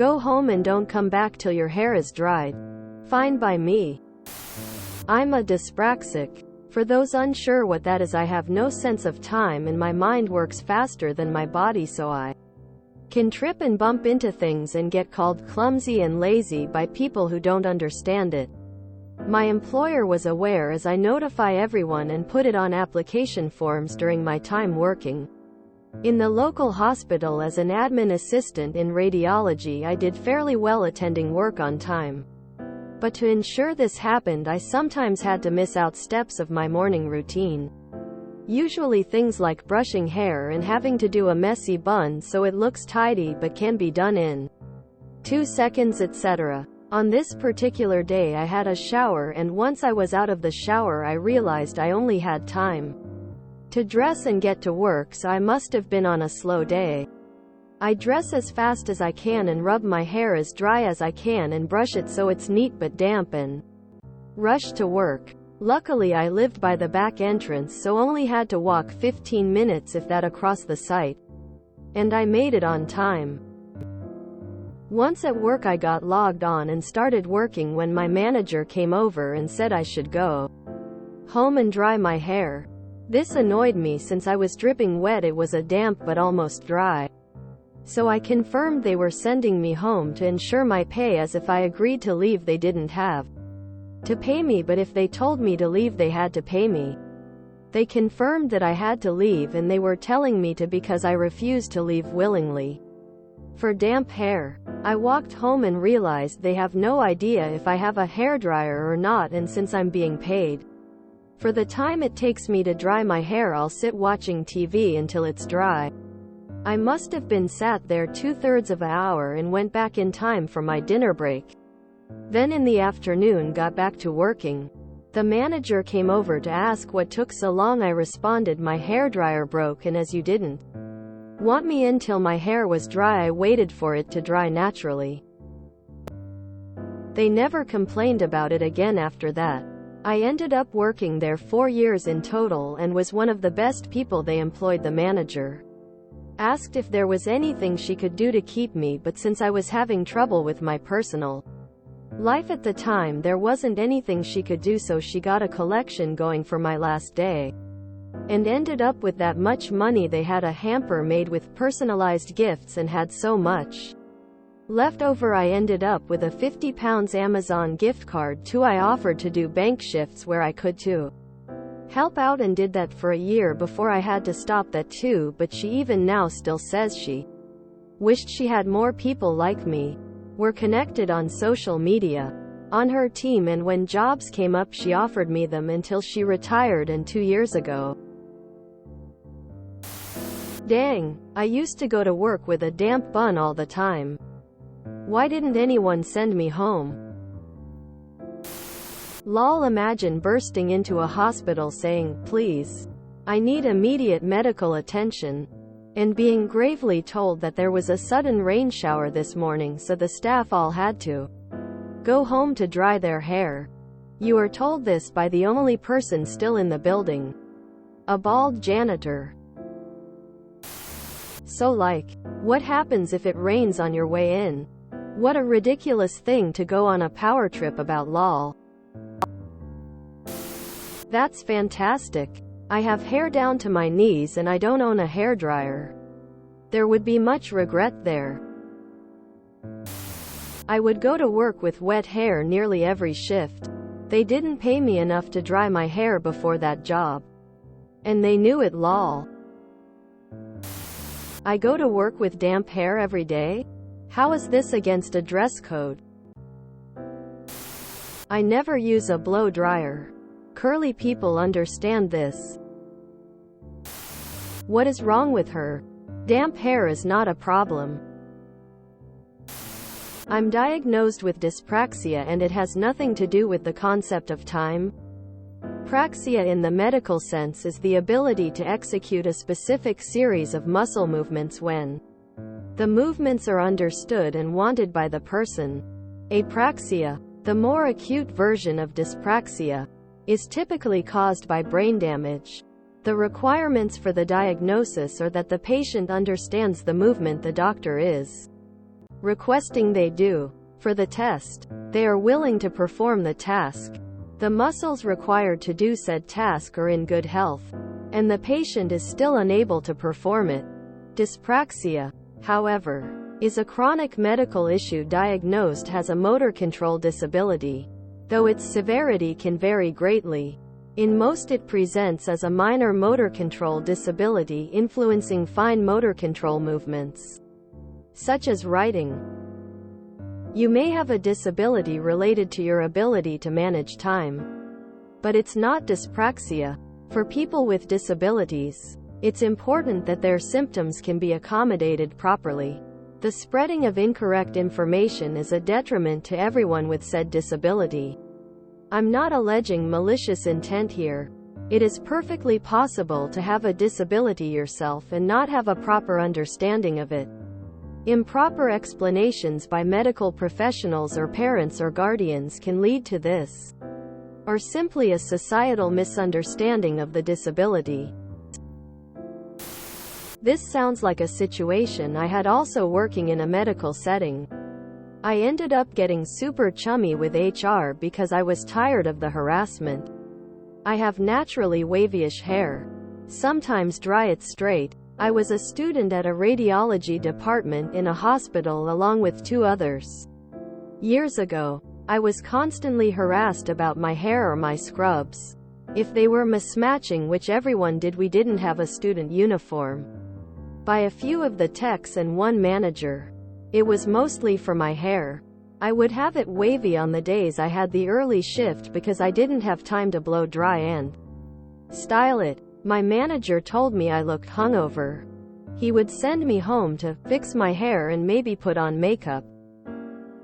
Go home and don't come back till your hair is dried. Fine by me. I'm a dyspraxic. For those unsure what that is, I have no sense of time and my mind works faster than my body, so I can trip and bump into things and get called clumsy and lazy by people who don't understand it. My employer was aware, as I notify everyone and put it on application forms during my time working in the local hospital as an admin assistant in radiology. I did fairly well attending work on time. But to ensure this happened, I sometimes had to miss out steps of my morning routine. Usually things like brushing hair and having to do a messy bun so it looks tidy but can be done in 2 seconds, etc. On this particular day I had a shower, and once I was out of the shower I realized I only had time to dress and get to work, so I must have been on a slow day. I dress as fast as I can and rub my hair as dry as I can and brush it so it's neat but damp and rush to work. Luckily I lived by the back entrance, so only had to walk 15 minutes if that across the site. And I made it on time. Once at work I got logged on and started working when my manager came over and said I should go home and dry my hair. This annoyed me since I was dripping wet. It was a damp but almost dry. So I confirmed they were sending me home to ensure my pay, as if I agreed to leave they didn't have to pay me, but if they told me to leave they had to pay me. They confirmed that I had to leave and they were telling me to because I refused to leave willingly for damp hair. I walked home and realized they have no idea if I have a hairdryer or not, and since I'm being paid for the time it takes me to dry my hair, I'll sit watching TV until it's dry. I must have been sat there 2/3 of an hour and went back in time for my dinner break. Then in the afternoon got back to working. The manager came over to ask what took so long. I responded, my hairdryer broke, and as you didn't want me until my hair was dry, I waited for it to dry naturally. They never complained about it again after that. I ended up working there 4 years in total and was one of the best people they employed. The manager asked if there was anything she could do to keep me, but since I was having trouble with my personal life at the time, there wasn't anything she could do, so she got a collection going for my last day and ended up with that much money. They had a hamper made with personalized gifts and had so much left over I ended up with a £50 Amazon gift card too. I offered to do bank shifts where I could to help out and did that for a year before I had to stop that too, but she even now still says she wished she had more people like me. We're connected on social media on her team, and when jobs came up she offered me them until she retired, and 2 years ago. Dang, I used to go to work with a damp bun all the time. Why didn't anyone send me home? Lol, imagine bursting into a hospital saying, please, I need immediate medical attention, and being gravely told that there was a sudden rain shower this morning, so the staff all had to go home to dry their hair. You are told this by the only person still in the building, a bald janitor. So like, what happens if it rains on your way in? What a ridiculous thing to go on a power trip about, lol. That's fantastic. I have hair down to my knees and I don't own a hairdryer. There would be much regret there. I would go to work with wet hair nearly every shift. They didn't pay me enough to dry my hair before that job. And they knew it, lol. I go to work with damp hair every day? How is this against a dress code? I never use a blow dryer. Curly people understand this. What is wrong with her? Damp hair is not a problem. I'm diagnosed with dyspraxia and it has nothing to do with the concept of time. Praxia in the medical sense is the ability to execute a specific series of muscle movements when the movements are understood and wanted by the person. Apraxia, the more acute version of dyspraxia, is typically caused by brain damage. The requirements for the diagnosis are that the patient understands the movement the doctor is requesting they do. For the test, they are willing to perform the task. The muscles required to do said task are in good health, and the patient is still unable to perform it. Dyspraxia, however, is a chronic medical issue diagnosed as a motor control disability, though its severity can vary greatly. In most it presents as a minor motor control disability influencing fine motor control movements, such as writing. You may have a disability related to your ability to manage time, but it's not dyspraxia. For people with disabilities, it's important that their symptoms can be accommodated properly. The spreading of incorrect information is a detriment to everyone with said disability. I'm not alleging malicious intent here. It is perfectly possible to have a disability yourself and not have a proper understanding of it. Improper explanations by medical professionals or parents or guardians can lead to this, or simply a societal misunderstanding of the disability. This sounds like a situation I had also working in a medical setting. I ended up getting super chummy with HR because I was tired of the harassment. I have naturally wavyish hair. Sometimes dry it straight. I was a student at a radiology department in a hospital along with 2 others. Years ago, I was constantly harassed about my hair or my scrubs. If they were mismatching, which everyone did, we didn't have a student uniform, by a few of the techs and one manager. It was mostly for my hair. I would have it wavy on the days I had the early shift because I didn't have time to blow dry and style it. My manager told me I looked hungover. He would send me home to fix my hair and maybe put on makeup.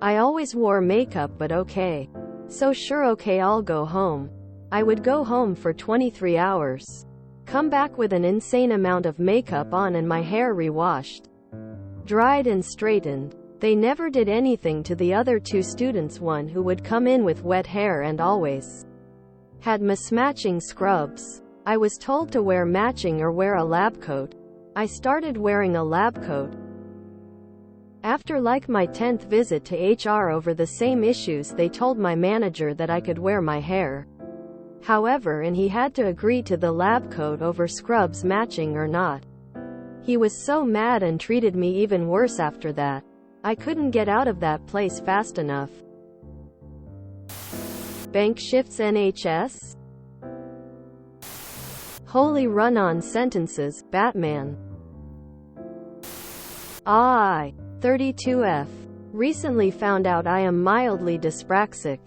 I always wore makeup, but okay. So sure, okay, I'll go home. I would go home for 23 hours. Come back with an insane amount of makeup on and my hair rewashed, dried and straightened. They never did anything to the other 2 students, one who would come in with wet hair and always had mismatching scrubs. I was told to wear matching or wear a lab coat. I started wearing a lab coat. After like my 10th visit to HR over the same issues, they told my manager that I could wear my hair, however, and he had to agree to the lab coat over scrubs matching or not. He was so mad and treated me even worse after that. I couldn't get out of that place fast enough. Bank shifts NHS? Holy run-on sentences, Batman. I, 32F, recently found out I am mildly dyspraxic.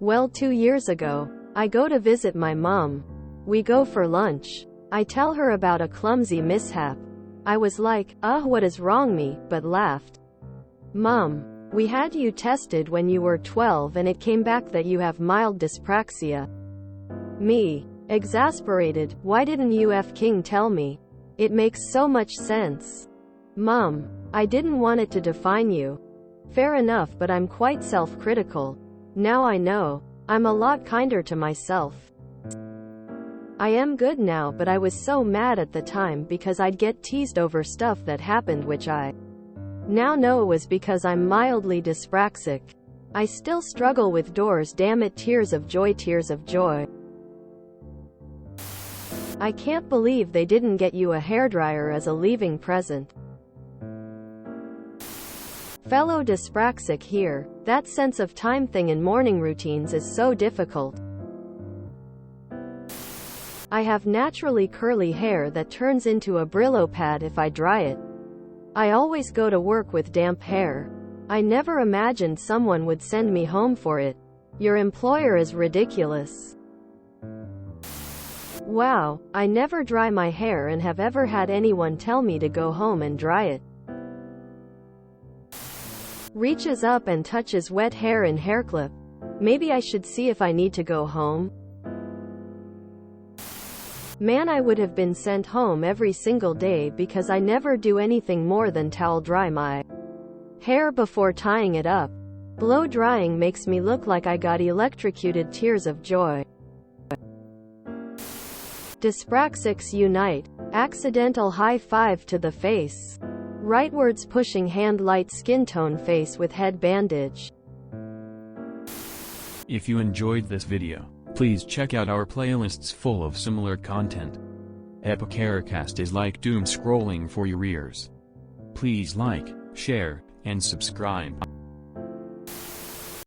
Well, 2 years ago, I go to visit my mom. We go for lunch. I tell her about a clumsy mishap. I was like, what is wrong me, but laughed. Mom, we had you tested when you were 12 and it came back that you have mild dyspraxia. Me, exasperated, why didn't you King tell me? It makes so much sense. Mom, I didn't want it to define you. Fair enough, but I'm quite self-critical. Now I know. I'm a lot kinder to myself. I am good now, but I was so mad at the time because I'd get teased over stuff that happened, which I now know was because I'm mildly dyspraxic. I still struggle with doors, damn it, tears of joy, tears of joy. I can't believe they didn't get you a hairdryer as a leaving present. Fellow dyspraxic here, that sense of time thing in morning routines is so difficult. I have naturally curly hair that turns into a Brillo pad if I dry it. I always go to work with damp hair. I never imagined someone would send me home for it. Your employer is ridiculous. Wow, I never dry my hair and have ever had anyone tell me to go home and dry it. Reaches up and touches wet hair in hair clip. Maybe I should see if I need to go home. Man, I would have been sent home every single day because I never do anything more than towel dry my hair before tying it up. Blow drying makes me look like I got electrocuted, tears of joy. Dyspraxics unite. Accidental high five to the face. Rightwards pushing hand light skin tone face with head bandage. If you enjoyed this video, please check out our playlists full of similar content. Epicaricast is like doom scrolling for your ears. Please like, share, and subscribe.